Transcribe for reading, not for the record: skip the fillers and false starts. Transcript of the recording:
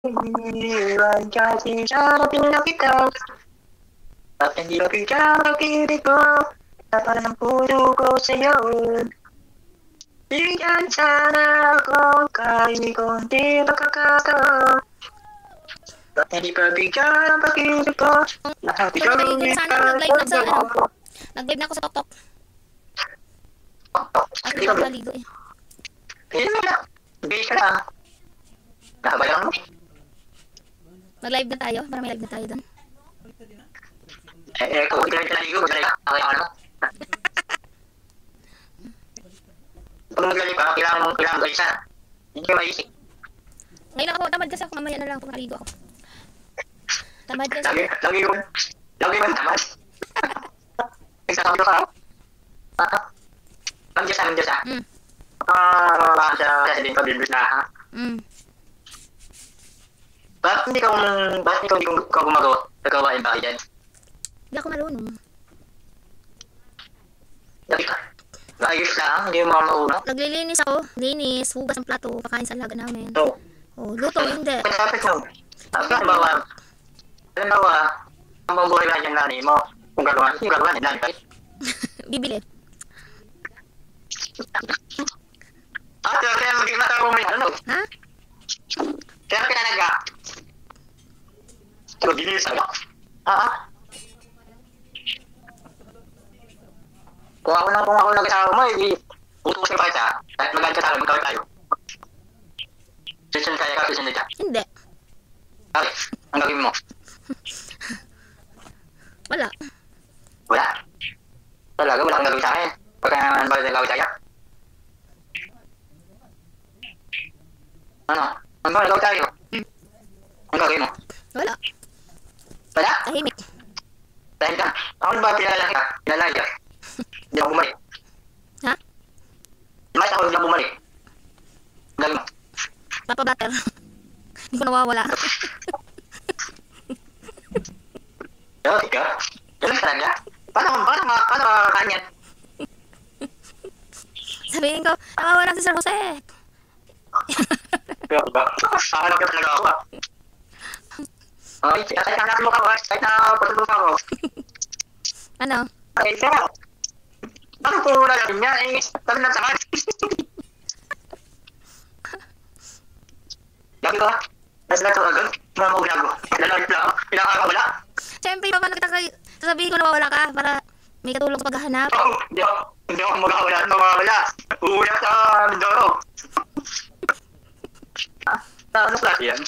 Iniwan kasi sa pinakita. At hindi ba pinakakibig ko? Tapos ang puso ko sa'yo. Bigyan sana ako kahit kung di makakatawa. At hindi pa bigyan ang pag-ibig ko. Lahat ikaw Nag-live na sa ano? Nag-live na ako sa TokTok. Ay, hindi ako naligo eh. Hindi na lang. Bigyan ka lang. Nakabayan mo. Mag-live na tayo, para may live na tayo doon. Kung hindi ka naligo, magdala ka. Okay, ano? Kung magdali pa, kailangan mo isa. Hindi ka maisip. Ngayon ako, tamad kasi ako, mamaya na lang kung naligo ako. Tamad kasi. Lagi mo tamad. Nagsasabi ka. Nandiyan sa. Sa din pa bibis na ha. Bakit hindi ka gumagawa? Nagawain ba kayo dyan? Hindi ako marunong. Dami ka. Ayos lang, hindi mo mga mauna. Naglilinis ako, linis, hugas ng plato, kakain sa laga namin. Oo. Oh, luto, hindi. Kapit mo. Halimbawa, ang mabuhay lang yung nanay mo. Kung gagawa, nanay pa. Bibili. Kaya maging mataro mo yung ano. Ha? Kaya pinalaga. Maglinis ako. Kung ako nag-asawa mo, utusin pa kita. Kahit magalit ka tayo, magkawin tayo. Susunod kaya ka, susunod ka. Hindi. Okay, ang gawin mo. Wala. Wala. Talaga, wala kang gawin sa akin. Pagka naman ba nagawin tayo? Ano? Ano ba nagawin tayo? Ang gawin mo? Wala. Wala? Tahimik. Dahil ka. Ako ba pinalala ka? Pinalala ka? Hindi ako bumalik. Ha? Bakit ako hindi ako bumalik? Ang gawin mo? Papabatter. Hindi ko nawawala. Okay ka? Ganun talaga? Paano makakain yan? Sabihin ko, nawawala si Sir Jose. Kaya ba? Hanap ka talaga ako ah. Ay, kahit hanap mo ka ba? Kahit napatulog ako. Ano? Ay, sir. Bakit po wala lang niya? Eh, sabi lang sa akin. Gabi ko ah. Nasa na ito agad. Mga maulago. Lalawit lang ako. Pinakakawala. Siyempre, paano kita sasabihin ko nawawala ka para may katulong sa paghahanap? Oo, hindi ako makakawala at mawawala. Uulat sa Mindoro. Ano klase yan?